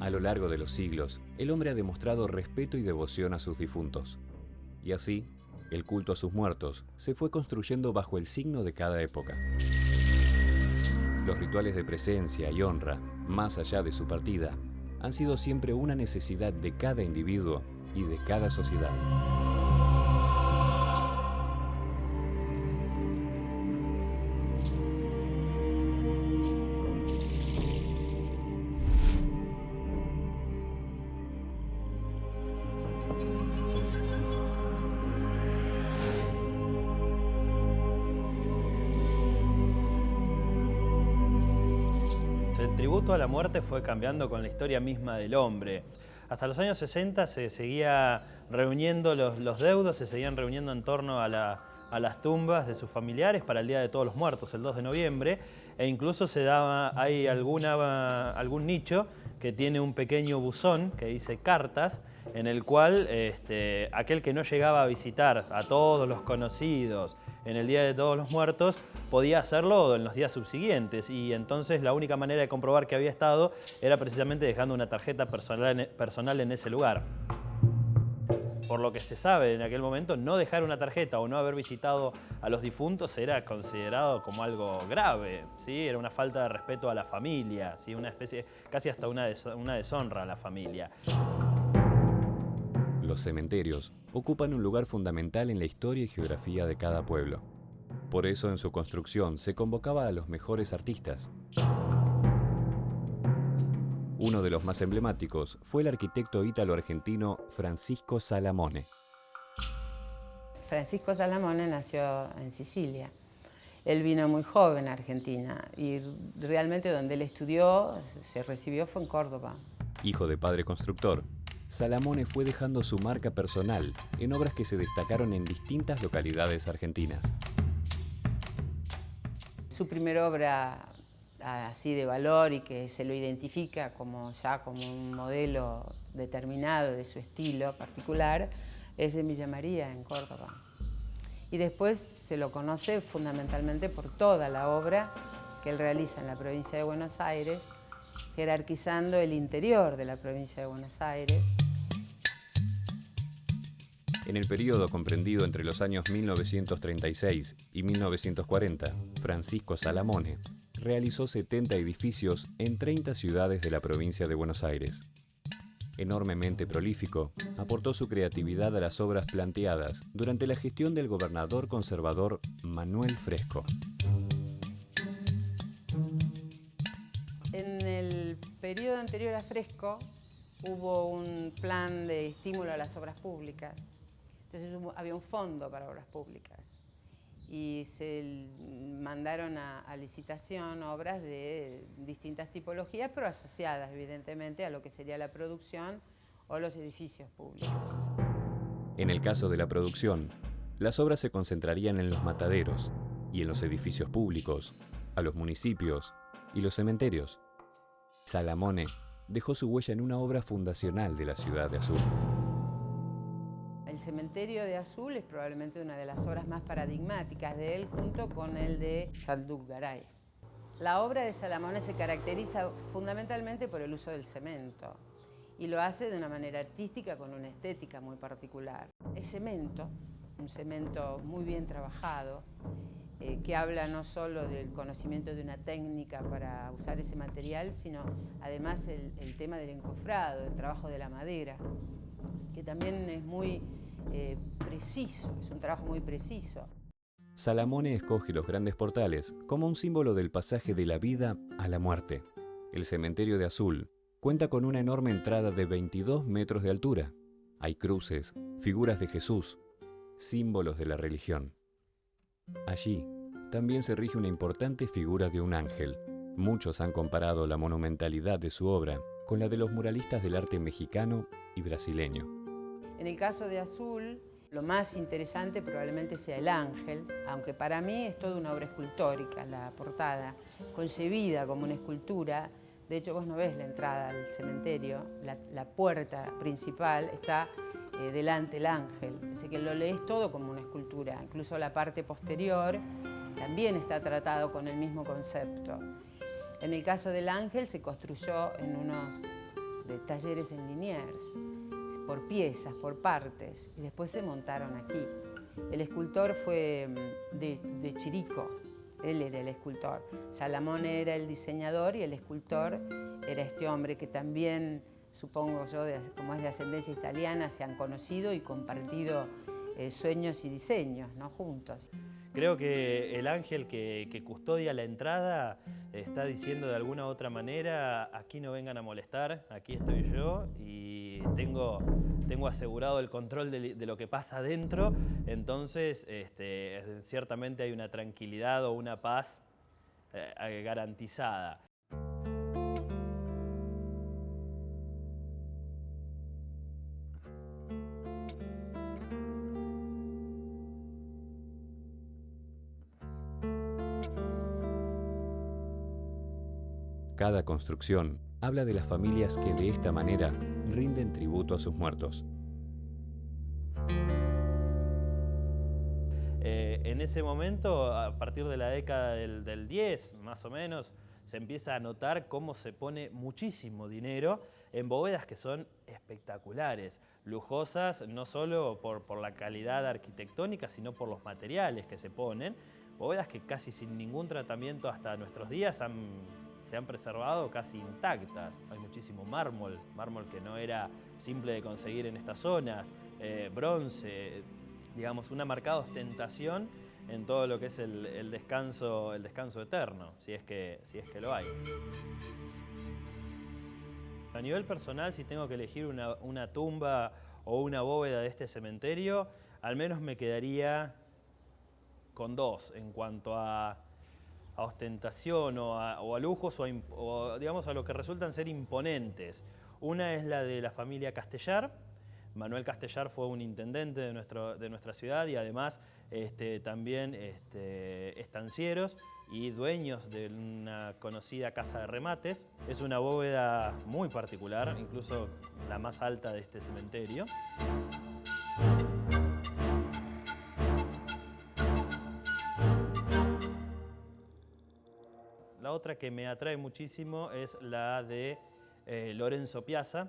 A lo largo de los siglos, el hombre ha demostrado respeto y devoción a sus difuntos. Y así, el culto a sus muertos se fue construyendo bajo el signo de cada época. Los rituales de presencia y honra, más allá de su partida, han sido siempre una necesidad de cada individuo y de cada sociedad. El tributo a la muerte fue cambiando con la historia misma del hombre. Hasta los años 60 se seguía reuniendo los deudos, se seguían reuniendo en torno a las tumbas de sus familiares para el Día de Todos los Muertos, el 2 de noviembre, e incluso hay algún nicho que tiene un pequeño buzón que dice cartas, en el cual aquel que no llegaba a visitar a todos los conocidos en el Día de Todos los Muertos podía hacerlo en los días subsiguientes, y entonces la única manera de comprobar que había estado era precisamente dejando una tarjeta personal en ese lugar. Por lo que se sabe en aquel momento, no dejar una tarjeta o no haber visitado a los difuntos era considerado como algo grave, ¿sí? Era una falta de respeto a la familia, ¿sí? Una especie, casi hasta una deshonra a la familia. Los cementerios ocupan un lugar fundamental en la historia y geografía de cada pueblo. Por eso en su construcción se convocaba a los mejores artistas. Uno de los más emblemáticos fue el arquitecto ítalo-argentino Francisco Salamone. Francisco Salamone nació en Sicilia. Él vino muy joven a Argentina y realmente donde él estudió, se recibió, fue en Córdoba. Hijo de padre constructor, Salamone fue dejando su marca personal en obras que se destacaron en distintas localidades argentinas. Su primera obra así de valor y que se lo identifica como un modelo determinado de su estilo particular es en Villa María, en Córdoba. Y después se lo conoce fundamentalmente por toda la obra que él realiza en la provincia de Buenos Aires, jerarquizando el interior de la provincia de Buenos Aires. En el periodo comprendido entre los años 1936 y 1940, Francisco Salamone realizó 70 edificios en 30 ciudades de la provincia de Buenos Aires. Enormemente prolífico, aportó su creatividad a las obras planteadas durante la gestión del gobernador conservador Manuel Fresco. En el periodo anterior a Fresco hubo un plan de estímulo a las obras públicas. Entonces había un fondo para obras públicas y se mandaron a licitación obras de distintas tipologías, pero asociadas evidentemente a lo que sería la producción o los edificios públicos. En el caso de la producción, las obras se concentrarían en los mataderos y en los edificios públicos, a los municipios y los cementerios. Salamone dejó su huella en una obra fundacional de la ciudad de Azul. El cementerio de Azul es probablemente una de las obras más paradigmáticas de él, junto con el de Salduk Garay. La obra de Salamone se caracteriza fundamentalmente por el uso del cemento y lo hace de una manera artística con una estética muy particular. Es cemento, un cemento muy bien trabajado, que habla no solo del conocimiento de una técnica para usar ese material, sino además el tema del encofrado, el trabajo de la madera, que también es muy preciso, es un trabajo muy preciso. Salamone escoge los grandes portales como un símbolo del pasaje de la vida a la muerte. El cementerio de Azul cuenta con una enorme entrada de 22 metros de altura. Hay cruces, figuras de Jesús, símbolos de la religión. Allí también se rige una importante figura de un ángel. Muchos han comparado la monumentalidad de su obra con la de los muralistas del arte mexicano y brasileño. En el caso de Azul, lo más interesante probablemente sea el ángel, aunque para mí es toda una obra escultórica, la portada, concebida como una escultura. De hecho, vos no ves la entrada al cementerio, la puerta principal está delante del ángel, así que lo lees todo como una escultura. Incluso la parte posterior también está tratado con el mismo concepto. En el caso del ángel se construyó en unos talleres en Liniers, por piezas, por partes, y después se montaron aquí. El escultor fue de Chirico, él era el escultor. Salamone era el diseñador y el escultor era este hombre que también, supongo yo, como es de ascendencia italiana, se han conocido y compartido sueños y diseños, ¿no? Juntos. Creo que el ángel que custodia la entrada está diciendo de alguna u otra manera: aquí no vengan a molestar, aquí estoy yo y tengo asegurado el control de lo que pasa adentro. Entonces, ciertamente hay una tranquilidad o una paz garantizada. Cada construcción habla de las familias que de esta manera rinden tributo a sus muertos. En ese momento, a partir de la década del 10, más o menos, se empieza a notar cómo se pone muchísimo dinero en bóvedas que son espectaculares, lujosas, no solo por la calidad arquitectónica, sino por los materiales que se ponen. Bóvedas que casi sin ningún tratamiento hasta nuestros días se han preservado casi intactas. Hay muchísimo mármol que no era simple de conseguir en estas zonas, bronce, digamos, una marcada ostentación en todo lo que es el descanso eterno, si es que lo hay. A nivel personal, si tengo que elegir una tumba o una bóveda de este cementerio, al menos me quedaría con dos en cuanto a ostentación o a lujos o digamos a lo que resultan ser imponentes. Una es la de la familia Castellar. Manuel Castellar fue un intendente de nuestra ciudad y además también estancieros y dueños de una conocida casa de remates. Es una bóveda muy particular, incluso la más alta de este cementerio. La otra que me atrae muchísimo es la de Lorenzo Piazza,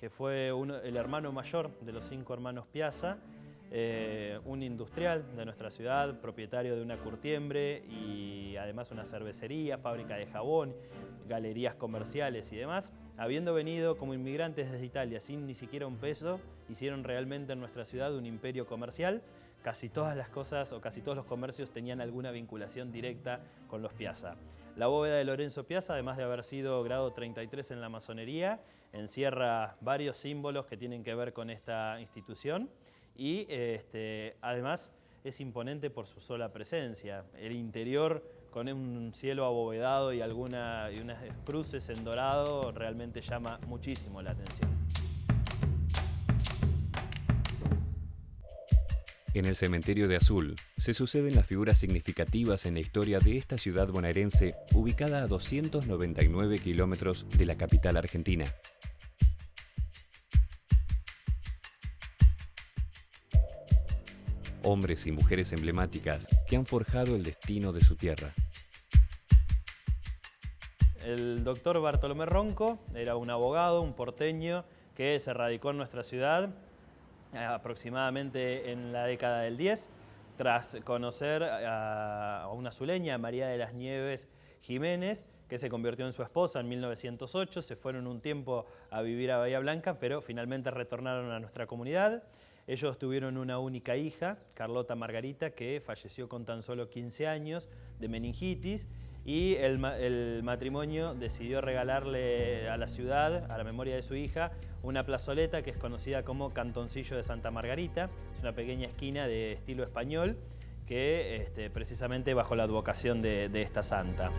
que fue el hermano mayor de los 5 hermanos Piazza, un industrial de nuestra ciudad, propietario de una curtiembre y además una cervecería, fábrica de jabón, galerías comerciales y demás. Habiendo venido como inmigrantes desde Italia sin ni siquiera un peso, hicieron realmente en nuestra ciudad un imperio comercial. Casi todas las cosas o casi todos los comercios tenían alguna vinculación directa con los Piazza. La bóveda de Lorenzo Piazza, además de haber sido grado 33 en la masonería, encierra varios símbolos que tienen que ver con esta institución y además es imponente por su sola presencia. El interior, con un cielo abovedado y unas cruces en dorado, realmente llama muchísimo la atención. En el cementerio de Azul se suceden las figuras significativas en la historia de esta ciudad bonaerense ubicada a 299 kilómetros de la capital argentina. Hombres y mujeres emblemáticas que han forjado el destino de su tierra. El doctor Bartolomé Ronco era un abogado, un porteño que se radicó en nuestra ciudad aproximadamente en la década del 10, tras conocer a una azuleña, María de las Nieves Jiménez, que se convirtió en su esposa en 1908. Se fueron un tiempo a vivir a Bahía Blanca, pero finalmente retornaron a nuestra comunidad. Ellos tuvieron una única hija, Carlota Margarita, que falleció con tan solo 15 años de meningitis, y el matrimonio decidió regalarle a la ciudad, a la memoria de su hija, una plazoleta que es conocida como Cantoncillo de Santa Margarita. Es una pequeña esquina de estilo español que precisamente bajo la advocación de esta santa.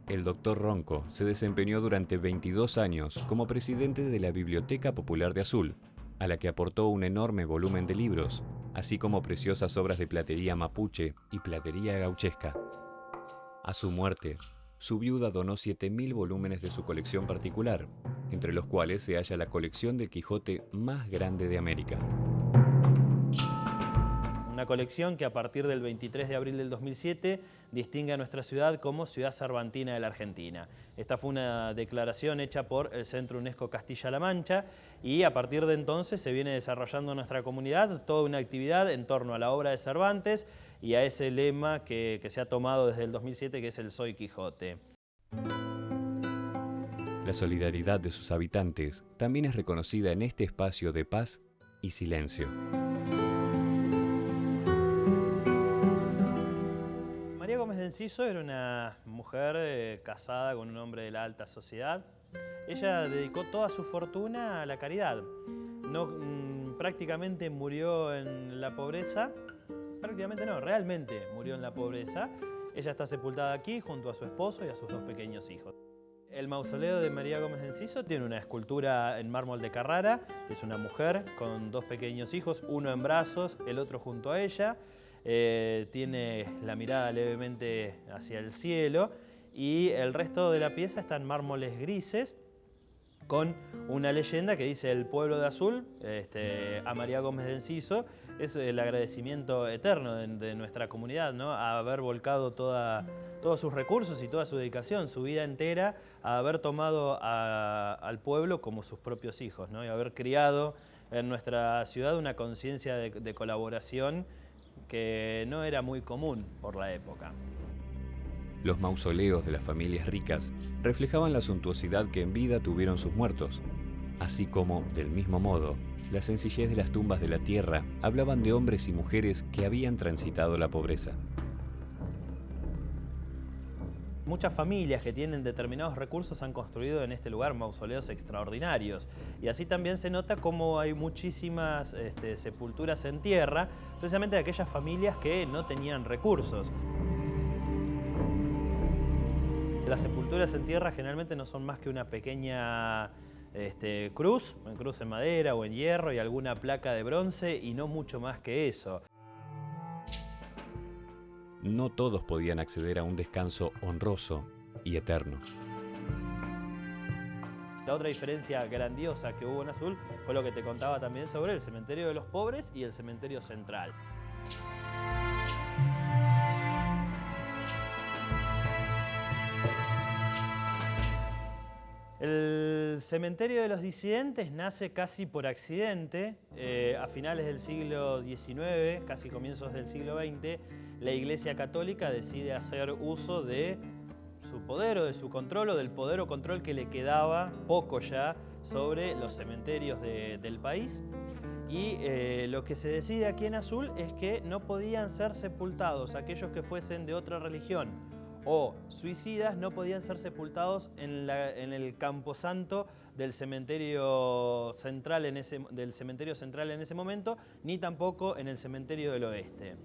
El doctor Ronco se desempeñó durante 22 años como presidente de la Biblioteca Popular de Azul, a la que aportó un enorme volumen de libros, así como preciosas obras de platería mapuche y platería gauchesca. A su muerte, su viuda donó 7.000 volúmenes de su colección particular, entre los cuales se halla la colección del Quijote más grande de América. Un una colección que a partir del 23 de abril del 2007 distingue a nuestra ciudad como Ciudad Cervantina de la Argentina. Esta fue una declaración hecha por el Centro UNESCO Castilla-La Mancha y a partir de entonces se viene desarrollando en nuestra comunidad toda una actividad en torno a la obra de Cervantes y a ese lema que se ha tomado desde el 2007, que es el Soy Quijote. La solidaridad de sus habitantes también es reconocida en este espacio de paz y silencio. María Gómez de Enciso era una mujer casada con un hombre de la alta sociedad. Ella dedicó toda su fortuna a la caridad. Prácticamente murió en la pobreza. Prácticamente no, realmente murió en la pobreza. Ella está sepultada aquí junto a su esposo y a sus 2 pequeños hijos. El mausoleo de María Gómez de Enciso tiene una escultura en mármol de Carrara. Es una mujer con 2 pequeños hijos, uno en brazos, el otro junto a ella. Tiene la mirada levemente hacia el cielo y el resto de la pieza está en mármoles grises con una leyenda que dice: el pueblo de Azul, a María Gómez de Enciso. Es el agradecimiento eterno de nuestra comunidad, ¿no? A haber volcado todos sus recursos y toda su dedicación, su vida entera, a haber tomado al pueblo como sus propios hijos, ¿no? Y haber criado en nuestra ciudad una conciencia de colaboración que no era muy común por la época. Los mausoleos de las familias ricas reflejaban la suntuosidad que en vida tuvieron sus muertos, así como, del mismo modo, la sencillez de las tumbas de la tierra hablaban de hombres y mujeres que habían transitado la pobreza. Muchas familias que tienen determinados recursos han construido en este lugar mausoleos extraordinarios. Y así también se nota cómo hay muchísimas sepulturas en tierra, precisamente de aquellas familias que no tenían recursos. Las sepulturas en tierra generalmente no son más que una pequeña cruz en madera o en hierro y alguna placa de bronce y no mucho más que eso. No todos podían acceder a un descanso honroso y eterno. La otra diferencia grandiosa que hubo en Azul fue lo que te contaba también sobre el cementerio de los pobres y el cementerio central. El cementerio de los disidentes nace casi por accidente. A finales del siglo XIX, casi comienzos del siglo XX, la Iglesia Católica decide hacer uso de su poder o de su control o del poder o control que le quedaba poco ya sobre los cementerios del país. Y lo que se decide aquí en Azul es que no podían ser sepultados aquellos que fuesen de otra religión o suicidas, no podían ser sepultados en el camposanto del cementerio central en ese momento, ni tampoco en el cementerio del oeste.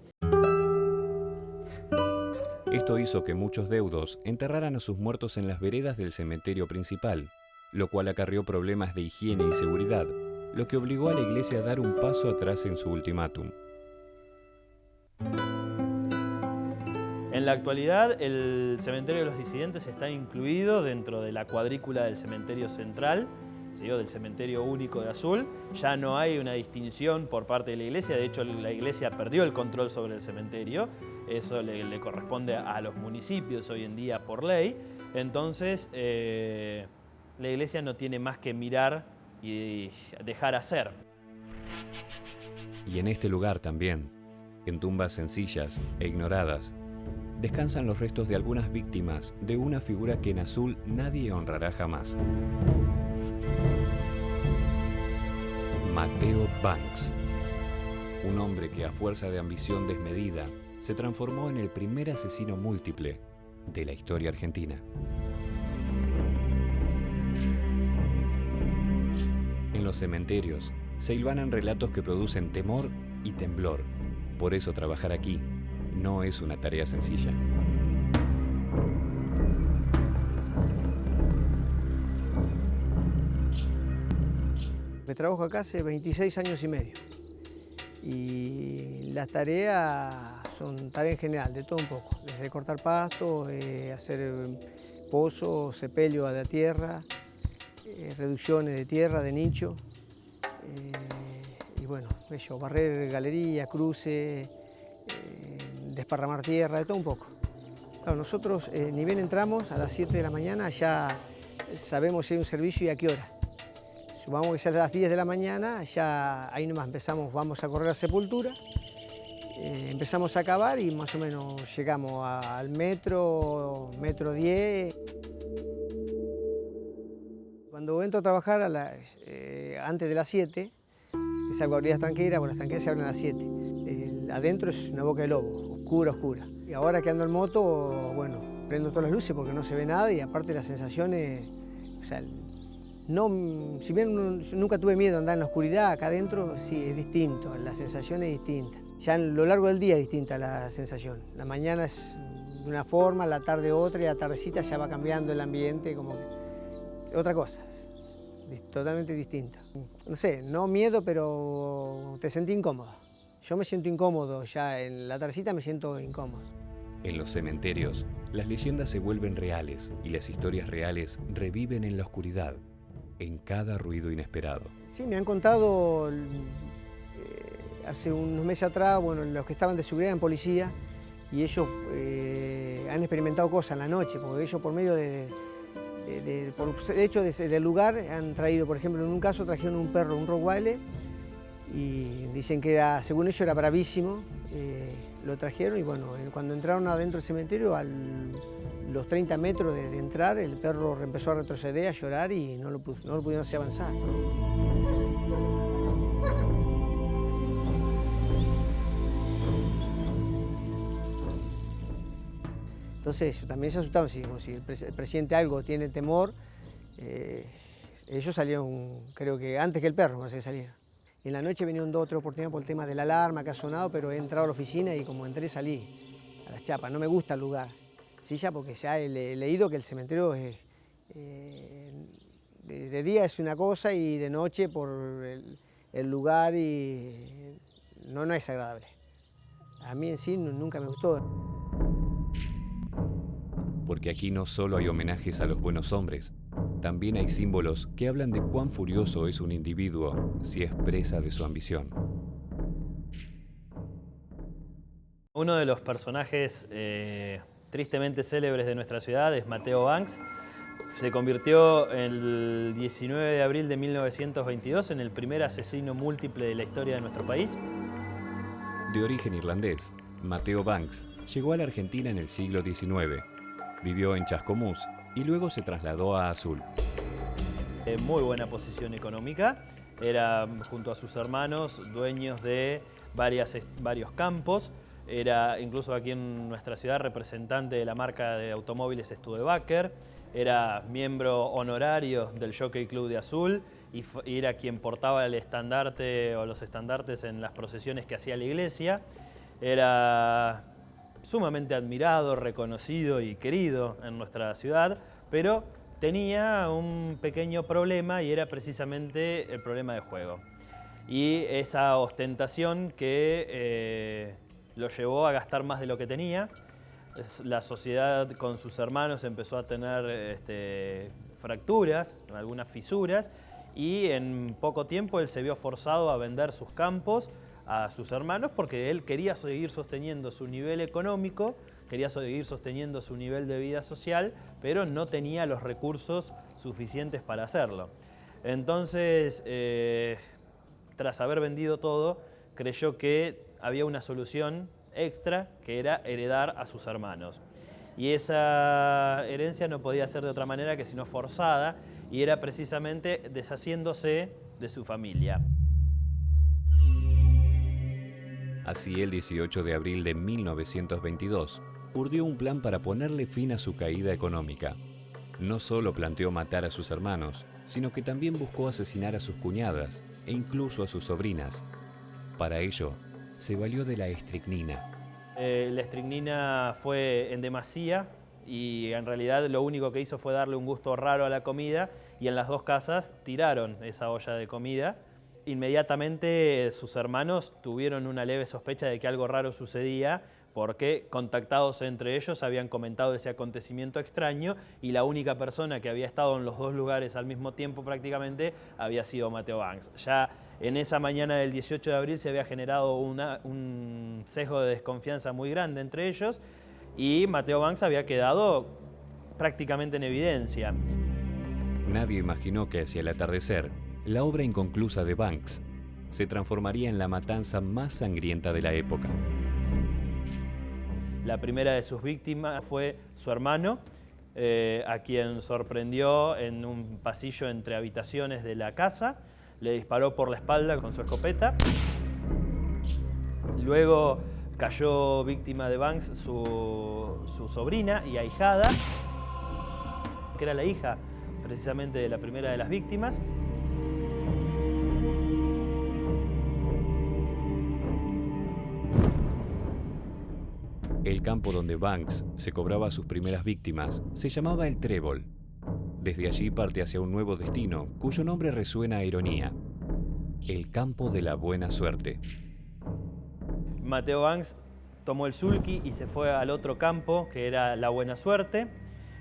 Esto hizo que muchos deudos enterraran a sus muertos en las veredas del cementerio principal, lo cual acarreó problemas de higiene y seguridad, lo que obligó a la iglesia a dar un paso atrás en su ultimátum. En la actualidad, el cementerio de los disidentes está incluido dentro de la cuadrícula del cementerio central, ¿sí? O del cementerio único de Azul. Ya no hay una distinción por parte de la iglesia, de hecho la iglesia perdió el control sobre el cementerio, eso le corresponde a los municipios hoy en día por ley. Entonces, la iglesia no tiene más que mirar y dejar hacer. Y en este lugar también, en tumbas sencillas e ignoradas, descansan los restos de algunas víctimas de una figura que en Azul nadie honrará jamás. Mateo Banks, un hombre que a fuerza de ambición desmedida se transformó en el primer asesino múltiple de la historia argentina. En los cementerios se hilvanan relatos que producen temor y temblor. Por eso trabajar aquí no es una tarea sencilla. Me trabajo acá hace 26 años y medio. Y las tareas son tareas en general, de todo un poco. Desde cortar pasto, hacer pozos, sepelio de la tierra, reducciones de tierra, de nicho. Y bueno, barrer galerías, cruces, desparramar tierra, de todo un poco. Claro, nosotros ni bien entramos a las 7 de la mañana, ya sabemos si hay un servicio y a qué hora. Supongamos que sea a las 10 de la mañana, ya ahí nomás empezamos, vamos a correr a Sepultura, empezamos a cavar y más o menos llegamos al metro 10. Cuando entro a trabajar antes de las 7, que salgo a abrir las tranqueras, bueno, las tranqueras se abren a las 7. Adentro es una boca de lobo, oscura, oscura. Y ahora que ando en moto, bueno, prendo todas las luces porque no se ve nada y aparte las sensaciones, o sea, no, si bien nunca tuve miedo de andar en la oscuridad, acá adentro sí es distinto, la sensación es distinta. Ya a lo largo del día es distinta la sensación. La mañana es de una forma, la tarde otra y la tardecita ya va cambiando el ambiente, como que otra cosa, totalmente distinta. No sé, no miedo, pero te sentí incómodo. Yo me siento incómodo, ya en la tardecita me siento incómodo. En los cementerios, las leyendas se vuelven reales y las historias reales reviven en la oscuridad, en cada ruido inesperado. Sí, me han contado hace unos meses atrás, bueno, los que estaban de seguridad en policía, y ellos han experimentado cosas en la noche, porque ellos por medio por el hecho del lugar han traído, por ejemplo, en un caso trajeron un perro, un Rottweiler, y dicen que era, según ellos era bravísimo, lo trajeron y bueno, cuando entraron adentro del cementerio, los 30 metros de entrar, el perro empezó a retroceder, a llorar y no lo pudieron hacer avanzar. Entonces también se asustaron, si el presidente algo tiene temor, ellos salieron, creo que antes que el perro, no sé, salieron. En la noche vinieron 2 o 3 oportunidades por el tema de la alarma que ha sonado, pero he entrado a la oficina y como entré salí a las chapas. No me gusta el lugar. Sí, ya porque ya he leído que el cementerio es, de día es una cosa y de noche por el lugar y no es agradable. A mí en sí nunca me gustó. Porque aquí no solo hay homenajes a los buenos hombres, también hay símbolos que hablan de cuán furioso es un individuo si es presa de su ambición. Uno de los personajes tristemente célebres de nuestra ciudad es Matteo Banks. Se convirtió el 19 de abril de 1922 en el primer asesino múltiple de la historia de nuestro país. De origen irlandés, Matteo Banks llegó a la Argentina en el siglo XIX. Vivió en Chascomús y luego se trasladó a Azul. Muy buena posición económica, era junto a sus hermanos dueños de varios campos, era incluso aquí en nuestra ciudad representante de la marca de automóviles Studebaker, era miembro honorario del Jockey Club de Azul y era quien portaba el estandarte o los estandartes en las procesiones que hacía la iglesia. Era sumamente admirado, reconocido y querido en nuestra ciudad, pero tenía un pequeño problema y era precisamente el problema de juego. Y esa ostentación que lo llevó a gastar más de lo que tenía. La sociedad con sus hermanos empezó a tener fracturas, algunas fisuras, y en poco tiempo él se vio forzado a vender sus campos a sus hermanos porque él quería seguir sosteniendo su nivel económico, quería seguir sosteniendo su nivel de vida social, pero no tenía los recursos suficientes para hacerlo. Entonces, tras haber vendido todo, creyó que había una solución extra, que era heredar a sus hermanos. Y esa herencia no podía ser de otra manera que sino forzada, y era precisamente deshaciéndose de su familia. Así, el 18 de abril de 1922, urdió un plan para ponerle fin a su caída económica. No solo planteó matar a sus hermanos, sino que también buscó asesinar a sus cuñadas e incluso a sus sobrinas. Para ello, se valió de la estricnina. La estricnina fue en demasía y en realidad lo único que hizo fue darle un gusto raro a la comida, y en las dos casas tiraron esa olla de comida. Inmediatamente sus hermanos tuvieron una leve sospecha de que algo raro sucedía, porque contactados entre ellos habían comentado ese acontecimiento extraño, y la única persona que había estado en los dos lugares al mismo tiempo prácticamente había sido Matteo Banks. Ya En esa mañana del 18 de abril se había generado un sesgo de desconfianza muy grande entre ellos y Matteo Banks había quedado prácticamente en evidencia. Nadie imaginó que hacia el atardecer, la obra inconclusa de Banks se transformaría en la matanza más sangrienta de la época. La primera de sus víctimas fue su hermano, a quien sorprendió en un pasillo entre habitaciones de la casa. Le disparó por la espalda con su escopeta. Luego cayó víctima de Banks su sobrina y ahijada, que era la hija precisamente de la primera de las víctimas. El campo donde Banks se cobraba a sus primeras víctimas se llamaba el Trébol. Desde allí parte hacia un nuevo destino, cuyo nombre resuena a ironía: el campo de la buena suerte. Matteo Banks tomó el sulky y se fue al otro campo, que era la buena suerte.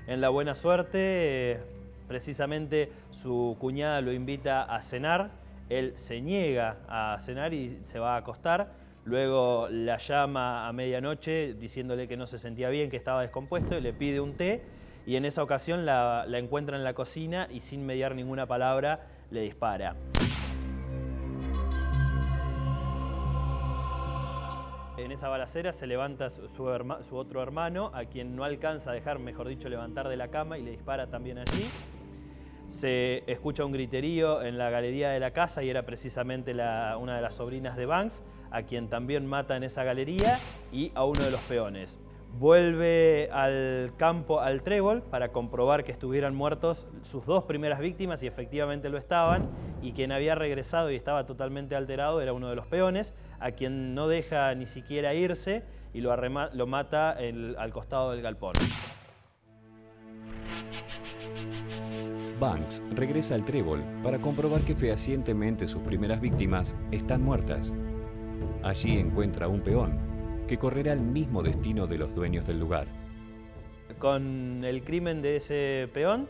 En la buena suerte, precisamente su cuñada lo invita a cenar. Él se niega a cenar y se va a acostar. Luego la llama a medianoche diciéndole que no se sentía bien, que estaba descompuesto, y le pide un té. Y en esa ocasión la encuentra en la cocina y sin mediar ninguna palabra le dispara. En esa balacera se levanta su otro hermano, a quien no alcanza a dejar, mejor dicho, levantar de la cama, y le dispara también allí. Se escucha un griterío en la galería de la casa y era precisamente una de las sobrinas de Banks, a quien también mata en esa galería, y a uno de los peones. Vuelve al campo, al Trébol, para comprobar que estuvieran muertos sus dos primeras víctimas, y efectivamente lo estaban, y quien había regresado y estaba totalmente alterado era uno de los peones, a quien no deja ni siquiera irse y lo mata al costado del galpón. Banks regresa al Trébol para comprobar que fehacientemente sus primeras víctimas están muertas. Allí encuentra a un peón que correrá el mismo destino de los dueños del lugar. Con el crimen de ese peón,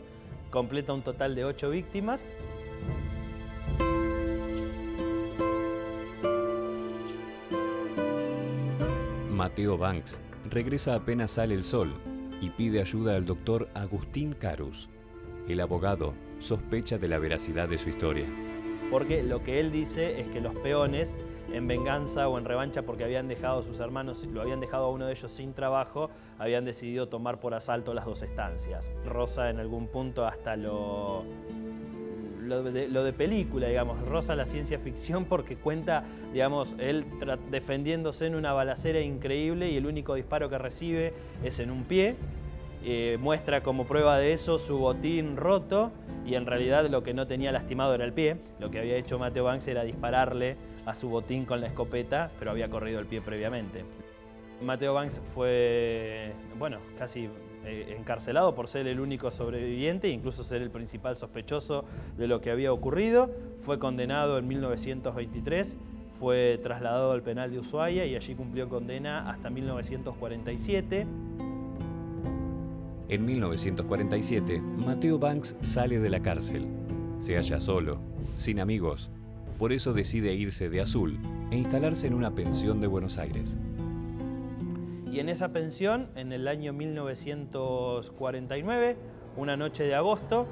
completa un total de 8 víctimas. Matteo Banks regresa apenas sale el sol y pide ayuda al doctor Agustín Carus. El abogado sospecha de la veracidad de su historia. Porque lo que él dice es que los peones, en venganza o en revancha porque habían dejado a sus hermanos, lo habían dejado a uno de ellos sin trabajo, habían decidido tomar por asalto las dos estancias. Roza en algún punto hasta lo de película, digamos, roza la ciencia ficción porque cuenta, digamos, él defendiéndose en una balacera increíble y el único disparo que recibe es en un pie. Muestra como prueba de eso su botín roto y en realidad lo que no tenía lastimado era el pie. Lo que había hecho Matteo Banks era dispararle a su botín con la escopeta, pero había corrido el pie previamente. Matteo Banks fue, bueno, casi encarcelado por ser el único sobreviviente e incluso ser el principal sospechoso de lo que había ocurrido. Fue condenado en 1923, fue trasladado al penal de Ushuaia y allí cumplió condena hasta 1947. En 1947, Matteo Banks sale de la cárcel. Se halla solo, sin amigos. Por eso decide irse de Azul e instalarse en una pensión de Buenos Aires. Y en esa pensión, en el año 1949, una noche de agosto,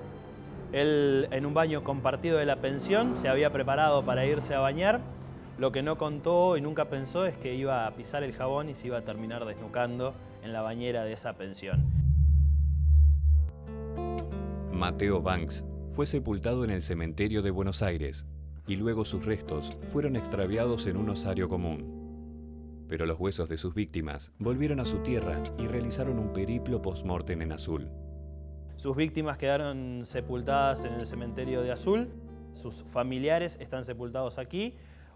él, en un baño compartido de la pensión, se había preparado para irse a bañar. Lo que no contó y nunca pensó es que iba a pisar el jabón y se iba a terminar desnucando en la bañera de esa pensión. Matteo Banks fue sepultado en el cementerio de Buenos Aires y luego sus restos fueron extraviados en un osario común. Pero los huesos de sus víctimas volvieron a su tierra y realizaron un periplo post-mortem en Azul. Sus víctimas quedaron sepultadas en el cementerio de Azul, sus familiares están sepultados aquí.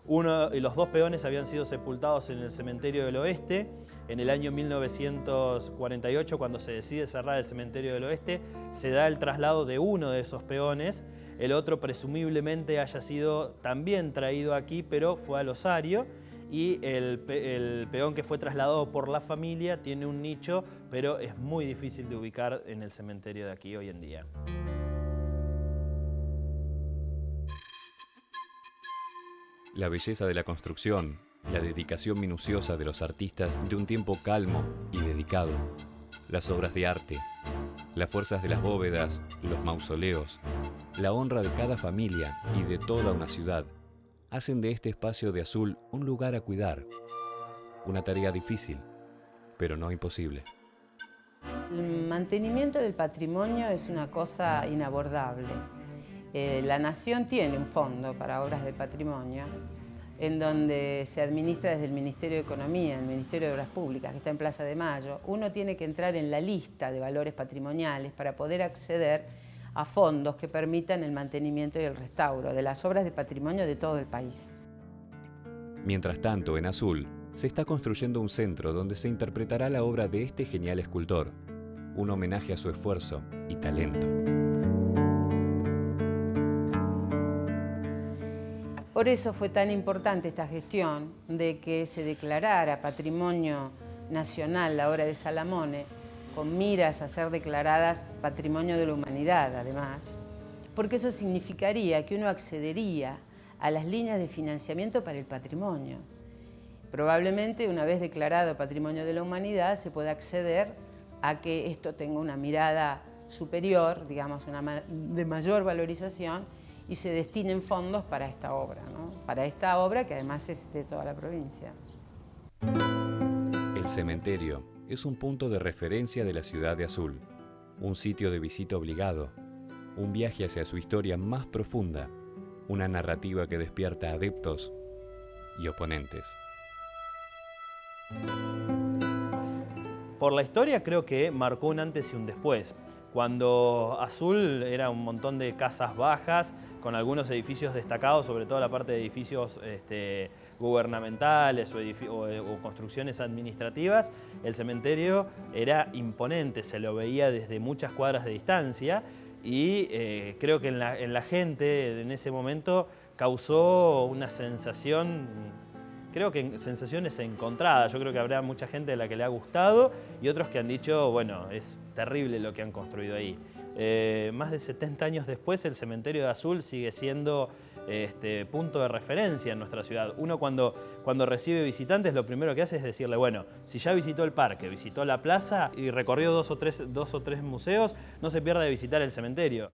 Uno y los dos peones habían sido sepultados en el cementerio del Oeste. En el año 1948, cuando se decide cerrar el cementerio del Oeste, se da el traslado de uno de esos peones. El otro presumiblemente haya sido también traído aquí, pero fue al osario. Y el peón que fue trasladado por la familia tiene un nicho, pero es muy difícil de ubicar en el cementerio de aquí hoy en día. La belleza de la construcción, la dedicación minuciosa de los artistas de un tiempo calmo y dedicado, las obras de arte, las fuerzas de las bóvedas, los mausoleos, la honra de cada familia y de toda una ciudad, hacen de este espacio de Azul un lugar a cuidar. Una tarea difícil, pero no imposible. El mantenimiento del patrimonio es una cosa inabordable. La Nación tiene un fondo para obras de patrimonio en donde se administra desde el Ministerio de Economía, el Ministerio de Obras Públicas, que está en Plaza de Mayo. Uno tiene que entrar en la lista de valores patrimoniales para poder acceder a fondos que permitan el mantenimiento y el restauro de las obras de patrimonio de todo el país. Mientras tanto, en Azul, se está construyendo un centro donde se interpretará la obra de este genial escultor, un homenaje a su esfuerzo y talento. Por eso fue tan importante esta gestión de que se declarara Patrimonio Nacional la obra de Salamone, con miras a ser declaradas Patrimonio de la Humanidad, además, porque eso significaría que uno accedería a las líneas de financiamiento para el patrimonio. Probablemente, una vez declarado Patrimonio de la Humanidad, se pueda acceder a que esto tenga una mirada superior, digamos, de mayor valorización, y se destinen fondos para esta obra, ¿no? Para esta obra que además es de toda la provincia. El cementerio es un punto de referencia de la ciudad de Azul, un sitio de visita obligado, un viaje hacia su historia más profunda, una narrativa que despierta adeptos y oponentes. Por la historia creo que marcó un antes y un después. Cuando Azul era un montón de casas bajas, con algunos edificios destacados, sobre todo la parte de edificios gubernamentales o construcciones administrativas, el cementerio era imponente, se lo veía desde muchas cuadras de distancia y creo que en la gente en ese momento causó una sensación, creo que sensaciones encontradas. Yo creo que habrá mucha gente a la que le ha gustado y otros que han dicho, bueno, es terrible lo que han construido ahí. Más de 70 años después, el cementerio de Azul sigue siendo punto de referencia en nuestra ciudad. Uno cuando recibe visitantes, lo primero que hace es decirle, bueno, si ya visitó el parque, visitó la plaza y recorrió dos o tres museos, no se pierda de visitar el cementerio.